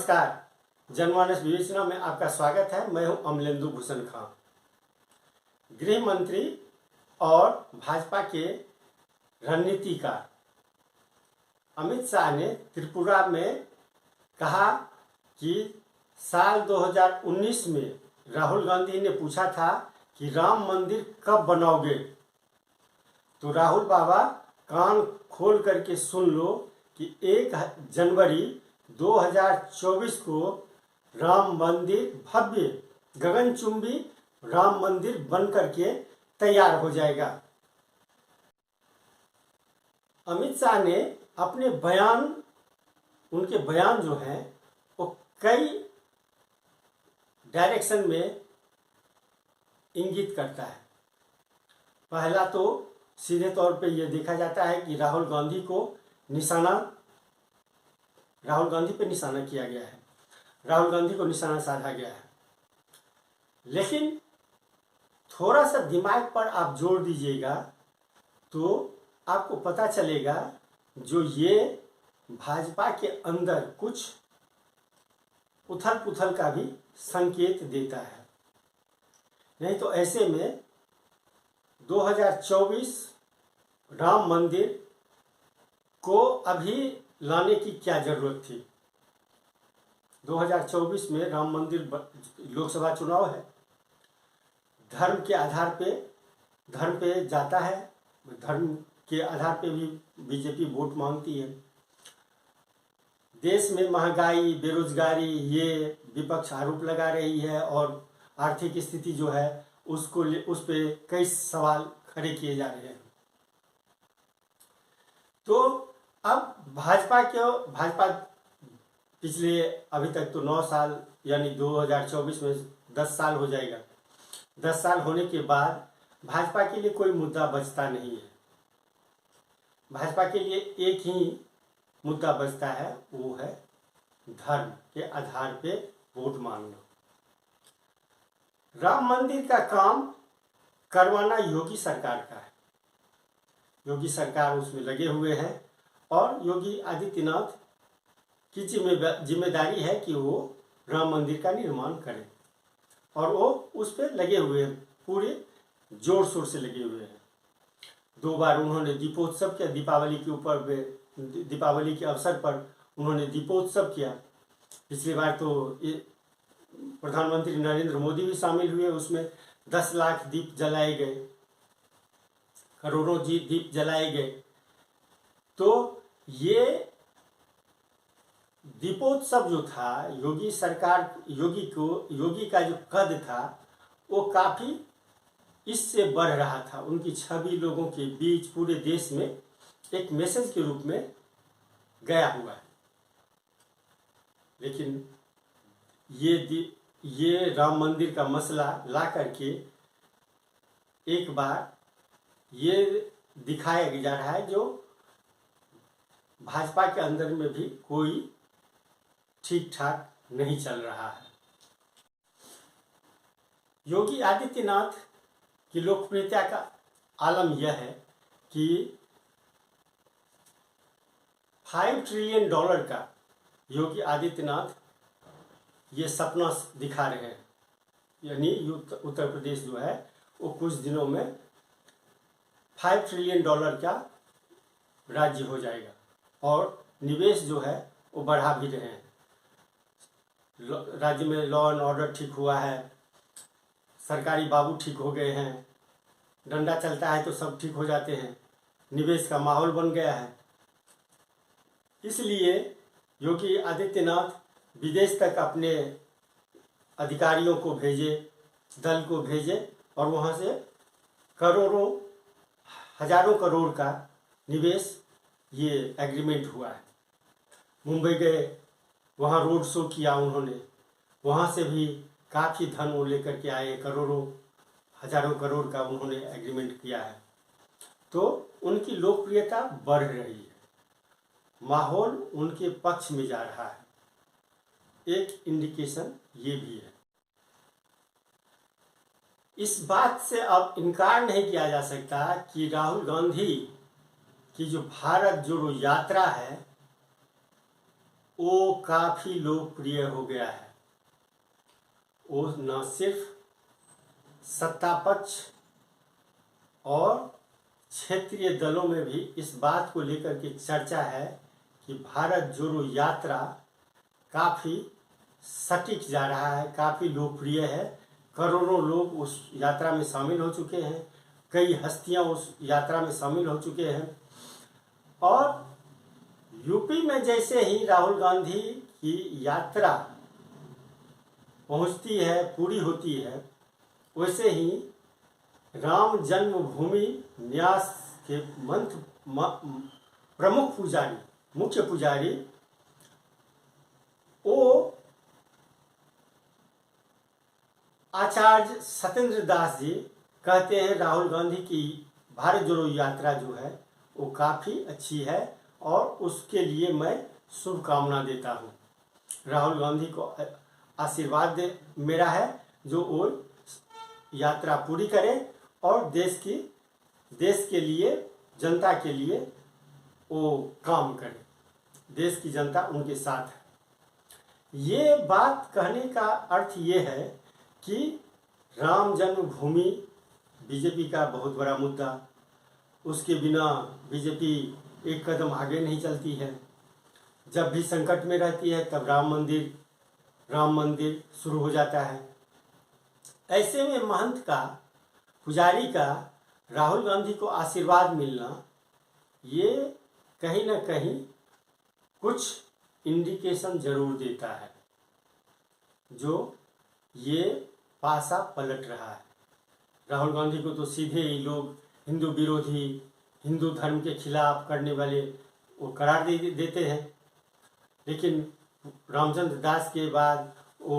नमस्कार। जनमानस विवेचना में आपका स्वागत है। मैं हूं अमलेंदु भूषण खां। गृह मंत्री और भाजपा के रणनीतिकार अमित शाह ने त्रिपुरा में कहा कि साल 2019 में राहुल गांधी ने पूछा था कि राम मंदिर कब बनाओगे, तो राहुल बाबा कान खोल करके सुन लो कि 1 जनवरी 2024 को राम मंदिर भव्य गगनचुंबी राम मंदिर बन करके तैयार हो जाएगा। अमित शाह ने अपने उनके बयान जो हैं वो कई डायरेक्शन में इंगित करता है। पहला तो सीधे तौर पे ये देखा जाता है कि राहुल गांधी पे निशाना किया गया है, राहुल गांधी को निशाना साधा गया है। लेकिन थोड़ा सा दिमाग पर आप जोर दीजिएगा तो आपको पता चलेगा जो ये भाजपा के अंदर कुछ उथल पुथल का भी संकेत देता है। नहीं तो ऐसे में 2024 राम मंदिर को अभी लाने की क्या जरूरत थी। 2024 में राम मंदिर लोकसभा चुनाव है, धर्म के आधार पे जाता है, धर्म के आधार पे भी बीजेपी वोट मांगती है। देश में महंगाई, बेरोजगारी, ये विपक्ष आरोप लगा रही है और आर्थिक स्थिति जो है उस पे कई सवाल खड़े किए जा रहे हैं। तो अब भाजपा पिछले अभी तक तो 9 साल यानी 2024 में 10 साल हो जाएगा। 10 साल होने के बाद भाजपा के लिए कोई मुद्दा बचता नहीं है। भाजपा के लिए एक ही मुद्दा बचता है, वो है धर्म के आधार पे वोट मांगना। राम मंदिर का काम करवाना योगी सरकार का है। योगी सरकार उसमें लगे हुए हैं और योगी आदित्यनाथ की जिम्मेदारी है कि वो राम मंदिर का निर्माण करें और वो उस पर लगे हुए हैं, पूरे जोर शोर से लगे हुए हैं। 2 बार उन्होंने दीपोत्सव किया, दीपावली के अवसर पर उन्होंने दीपोत्सव किया। पिछली बार तो प्रधानमंत्री नरेंद्र मोदी भी शामिल हुए, उसमें 10 लाख दीप जलाए गए, करोड़ों दीप जलाए गए। तो ये दीपोत्सव जो था, योगी का जो कद था वो काफी इससे बढ़ रहा था। उनकी छवि लोगों के बीच पूरे देश में एक मैसेज के रूप में गया हुआ है। लेकिन ये राम मंदिर का मसला ला करके एक बार ये दिखाया जा रहा है जो भाजपा के अंदर में भी कोई ठीक ठाक नहीं चल रहा है। योगी आदित्यनाथ की लोकप्रियता का आलम यह है कि $5 ट्रिलियन का योगी आदित्यनाथ ये सपना दिखा रहे हैं। यानी उत्तर प्रदेश जो है वो कुछ दिनों में $5 ट्रिलियन का राज्य हो जाएगा और निवेश जो है वो बढ़ा भी रहे हैं। राज्य में लॉ एंड ऑर्डर ठीक हुआ है, सरकारी बाबू ठीक हो गए हैं, डंडा चलता है तो सब ठीक हो जाते हैं, निवेश का माहौल बन गया है। इसलिए योगी आदित्यनाथ विदेश तक अपने अधिकारियों को भेजे, दल को भेजे और वहाँ से करोड़ों हजारों करोड़ का निवेश ये एग्रीमेंट हुआ है। मुंबई गए, वहाँ रोड शो किया उन्होंने, वहाँ से भी काफ़ी धन वो लेकर के आए, करोड़ों हजारों करोड़ का उन्होंने एग्रीमेंट किया है। तो उनकी लोकप्रियता बढ़ रही है, माहौल उनके पक्ष में जा रहा है। एक इंडिकेशन ये भी है। इस बात से अब इनकार नहीं किया जा सकता कि राहुल गांधी की जो भारत जोड़ो यात्रा है वो काफ़ी लोकप्रिय हो गया है। वो न सिर्फ सत्ता पक्ष और क्षेत्रीय दलों में भी इस बात को लेकर के चर्चा है कि भारत जोड़ो यात्रा काफ़ी सटीक जा रहा है, काफ़ी लोकप्रिय है। करोड़ों लोग उस यात्रा में शामिल हो चुके हैं, कई हस्तियां उस यात्रा में शामिल हो चुके हैं। और यूपी में जैसे ही राहुल गांधी की यात्रा पहुंचती है, पूरी होती है, वैसे ही राम जन्मभूमि न्यास के प्रमुख पुजारी, मुख्य पुजारी, वो आचार्य सत्येंद्र दास जी कहते हैं राहुल गांधी की भारत जोड़ो यात्रा जो है वो काफ़ी अच्छी है और उसके लिए मैं शुभकामना देता हूँ। राहुल गांधी को आशीर्वाद दे मेरा है जो वो यात्रा पूरी करें और देश के लिए, जनता के लिए वो काम करें। देश की जनता उनके साथ है। ये बात कहने का अर्थ ये है कि राम जन्मभूमि बीजेपी का बहुत बड़ा मुद्दा, उसके बिना बीजेपी एक कदम आगे नहीं चलती है। जब भी संकट में रहती है तब राम मंदिर शुरू हो जाता है। ऐसे में महंत का, पुजारी का राहुल गांधी को आशीर्वाद मिलना, ये कहीं ना कहीं कुछ इंडिकेशन जरूर देता है जो ये पासा पलट रहा है। राहुल गांधी को तो सीधे ही लोग हिंदू विरोधी, हिंदू धर्म के खिलाफ करने वाले वो करार देते हैं, लेकिन रामचंद्र दास के बाद वो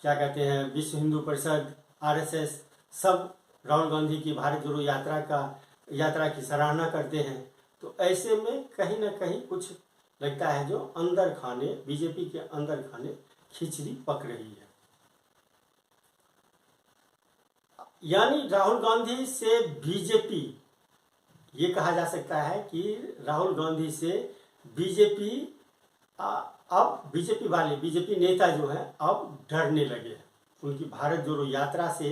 क्या कहते हैं, विश्व हिंदू परिषद, आरएसएस, सब राहुल गांधी की भारत जोड़ो यात्रा की सराहना करते हैं। तो ऐसे में कहीं ना कहीं कुछ लगता है जो अंदर खाने, बीजेपी के अंदर खाने खिचड़ी पक रही है। यानी राहुल गांधी से बीजेपी, ये कहा जा सकता है कि राहुल गांधी से बीजेपी अब बीजेपी नेता जो है अब डरने लगे हैं। उनकी भारत जोड़ो यात्रा से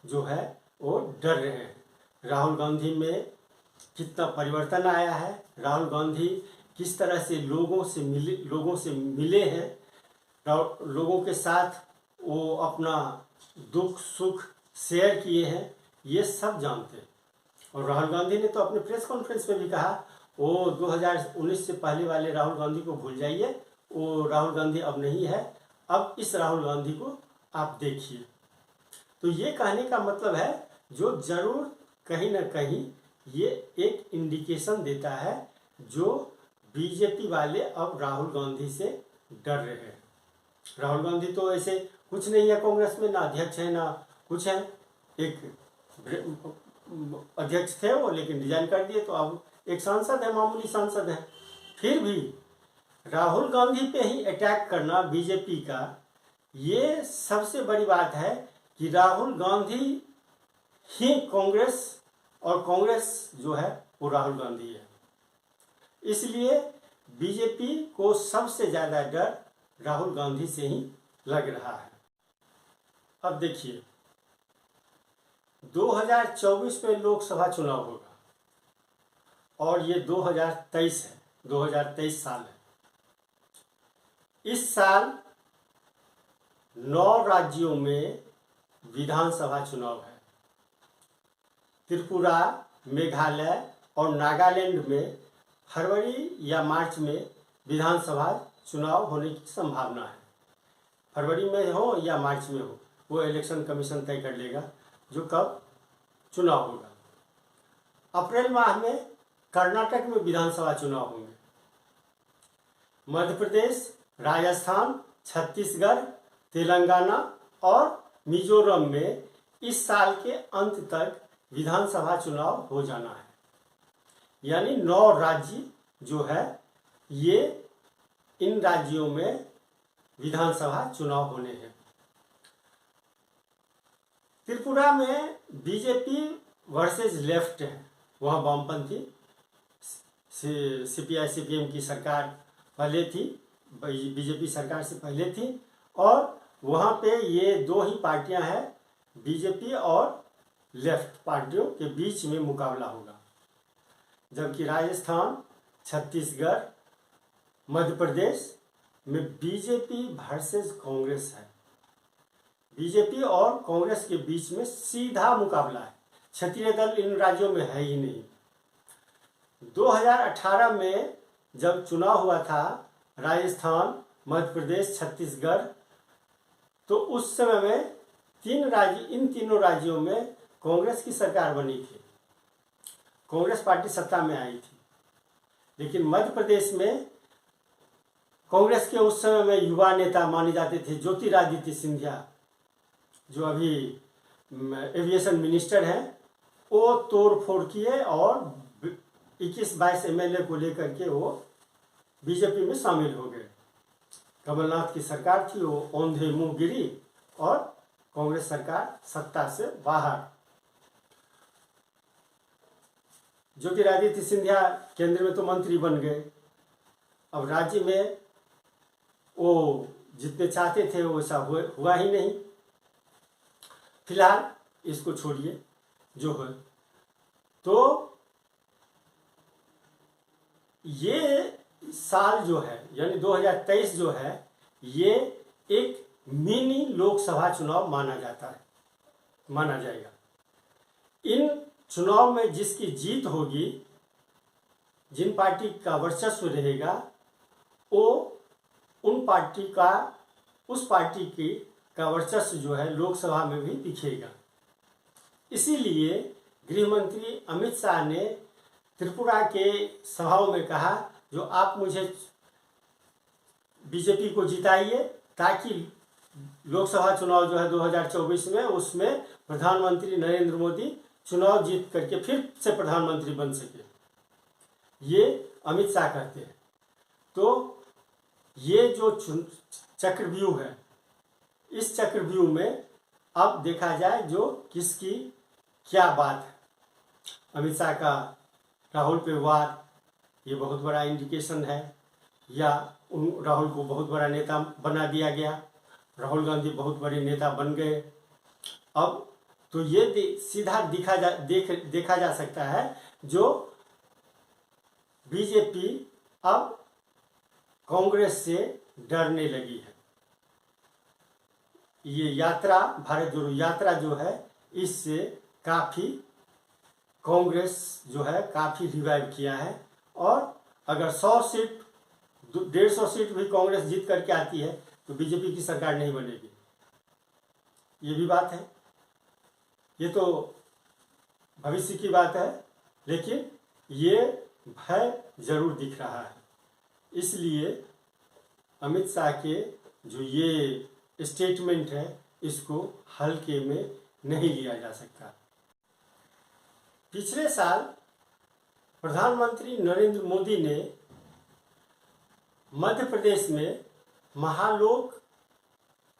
जो है वो डर रहे हैं। राहुल गांधी में कितना परिवर्तन आया है, राहुल गांधी किस तरह से लोगों से मिले हैं, लोगों के साथ वो अपना दुख सुख शेयर किए हैं, ये सब जानते हैं। और राहुल गांधी ने तो अपने प्रेस कॉन्फ्रेंस में भी कहा, वो 2019 से पहले वाले राहुल गांधी को भूल जाइए, वो राहुल गांधी अब नहीं है, अब इस राहुल गांधी को आप देखिए। तो ये कहने का मतलब है जो जरूर कहीं ना कहीं ये एक इंडिकेशन देता है जो बीजेपी वाले अब राहुल गांधी से डर रहे हैं। राहुल गांधी तो ऐसे कुछ नहीं है कांग्रेस में, ना अध्यक्ष है ना कुछ है, एक अध्यक्ष थे वो लेकिन रिजाइन कर दिए, तो अब एक सांसद है, मामूली सांसद है। फिर भी राहुल गांधी पे ही अटैक करना बीजेपी का, ये सबसे बड़ी बात है कि राहुल गांधी ही कांग्रेस और कांग्रेस जो है वो राहुल गांधी है। इसलिए बीजेपी को सबसे ज्यादा डर राहुल गांधी से ही लग रहा है। अब देखिए 2024 में लोकसभा चुनाव होगा और ये 2023 है, 2023 साल है। इस साल 9 राज्यों में विधानसभा चुनाव है। त्रिपुरा, मेघालय और नागालैंड में फरवरी या मार्च में विधानसभा चुनाव होने की संभावना है। फरवरी में हो या मार्च में हो, वो इलेक्शन कमीशन तय कर लेगा जो कब चुनाव होगा। अप्रैल माह में कर्नाटक में विधानसभा चुनाव होंगे। मध्य प्रदेश, राजस्थान, छत्तीसगढ़, तेलंगाना और मिजोरम में इस साल के अंत तक विधानसभा चुनाव हो जाना है। यानी 9 राज्य जो है ये, इन राज्यों में विधानसभा चुनाव होने हैं। त्रिपुरा में बीजेपी वर्सेस लेफ्ट है, वहाँ वामपंथी CPI CPM की सरकार पहले थी, बीजेपी सरकार से पहले थी, और वहाँ पे ये दो ही पार्टियां हैं, बीजेपी और लेफ्ट पार्टियों के बीच में मुकाबला होगा। जबकि राजस्थान, छत्तीसगढ़, मध्य प्रदेश में बीजेपी वर्सेस कांग्रेस है। बीजेपी और कांग्रेस के बीच में सीधा मुकाबला है। क्षेत्रीय दल इन राज्यों में है ही नहीं। 2018 में जब चुनाव हुआ था राजस्थान, मध्य प्रदेश, छत्तीसगढ़, तो उस समय में इन तीनों राज्यों में कांग्रेस की सरकार बनी थी, कांग्रेस पार्टी सत्ता में आई थी। लेकिन मध्य प्रदेश में कांग्रेस के उस समय में युवा नेता माने जाते थे ज्योतिरादित्य सिंधिया, जो अभी एविएशन मिनिस्टर हैं, वो तोड़ फोड़ किए और 21-22 एमएलए को लेकर के वो बीजेपी में शामिल हो गए। कमलनाथ की सरकार थी, वो औंधे मुंह गिरी और कांग्रेस सरकार सत्ता से बाहर। ज्योतिरादित्य सिंधिया केंद्र में तो मंत्री बन गए, अब राज्य में वो जितने चाहते थे वैसा हुआ ही नहीं। फिलहाल इसको छोड़िए जो है। तो ये साल जो है यानी 2023 जो है, ये एक मिनी लोकसभा चुनाव माना जाएगा। इन चुनाव में जिसकी जीत होगी, जिन पार्टी का वर्चस्व रहेगा, वो उस पार्टी का वर्चस्व जो है लोकसभा में भी दिखेगा। इसीलिए गृह मंत्री अमित शाह ने त्रिपुरा के सभाओं में कहा, जो आप मुझे बीजेपी को जिताइए ताकि लोकसभा चुनाव जो है 2024 में, उसमें प्रधानमंत्री नरेंद्र मोदी चुनाव जीत करके फिर से प्रधानमंत्री बन सके। ये अमित शाह कहते हैं। तो ये जो चक्रव्यूह है, इस चक्रव्यूह में अब देखा जाए जो किसकी क्या बात है। अमित शाह का राहुल पे वार, ये बहुत बड़ा इंडिकेशन है, या राहुल को बहुत बड़ा नेता बना दिया गया, राहुल गांधी बहुत बड़े नेता बन गए। अब तो ये सीधा देखा जा सकता है जो बीजेपी अब कांग्रेस से डरने लगी है। ये यात्रा, भारत जोड़ो यात्रा जो है, इससे काफ़ी कांग्रेस जो है काफ़ी रिवाइव किया है। और अगर 100 सीट 150 सीट भी कांग्रेस जीत करके आती है तो बीजेपी की सरकार नहीं बनेगी, ये भी बात है। ये तो भविष्य की बात है, लेकिन ये भय जरूर दिख रहा है। इसलिए अमित शाह के जो ये स्टेटमेंट है, इसको हल्के में नहीं लिया जा सकता। पिछले साल प्रधानमंत्री नरेंद्र मोदी ने मध्य प्रदेश में महालोक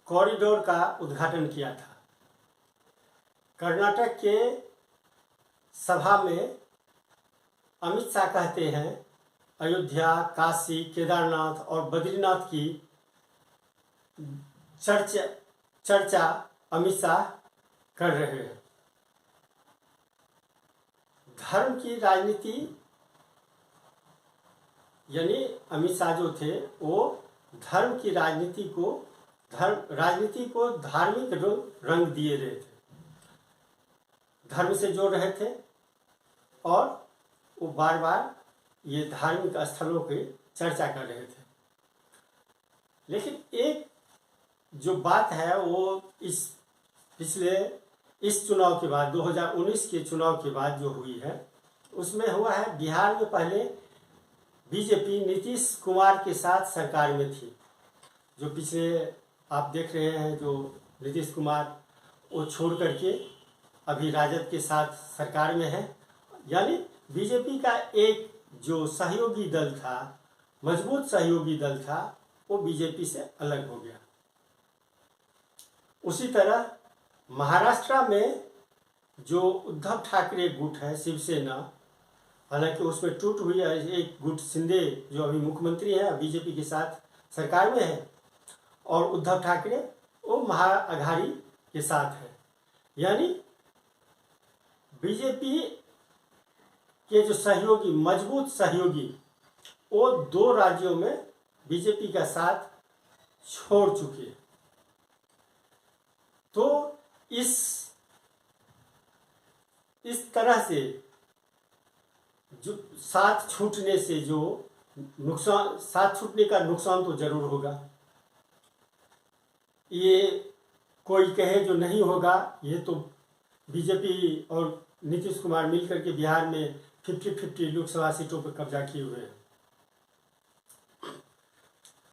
कॉरिडोर का उद्घाटन किया था। कर्नाटक के सभा में अमित शाह कहते हैं अयोध्या, काशी, केदारनाथ और बद्रीनाथ की चर्चा अमित शाह कर रहे हैं। धर्म की राजनीति, यानी अमित शाह जो थे वो धर्म की राजनीति को धार्मिक रंग दिए रहे थे, धर्म से जोड़ रहे थे, और वो बार बार ये धार्मिक स्थलों की चर्चा कर रहे थे। लेकिन एक जो बात है वो इस चुनाव के बाद, 2019 के चुनाव के बाद जो हुई है, उसमें हुआ है, बिहार में पहले बीजेपी नीतीश कुमार के साथ सरकार में थी। जो पिछले आप देख रहे हैं, जो नीतीश कुमार वो छोड़ करके अभी राजद के साथ सरकार में है। यानी बीजेपी का एक जो सहयोगी दल था, मजबूत सहयोगी दल था, वो बीजेपी से अलग हो गया। उसी तरह महाराष्ट्र में जो उद्धव ठाकरे गुट है, शिवसेना, हालांकि उसमें टूट हुई है। एक गुट शिंदे जो अभी मुख्यमंत्री हैं बीजेपी के साथ सरकार में है, और उद्धव ठाकरे वो महाअघाड़ी के साथ है। यानी बीजेपी के जो सहयोगी, मजबूत सहयोगी, वो 2 राज्यों में बीजेपी का साथ छोड़ चुके। तो इस तरह से जो साथ छूटने से जो नुकसान, साथ छूटने का नुकसान तो जरूर होगा। ये कोई कहे जो नहीं होगा, ये तो बीजेपी और नीतीश कुमार मिलकर के बिहार में 50-50 लोकसभा सीटों पर कब्जा किए हुए हैं।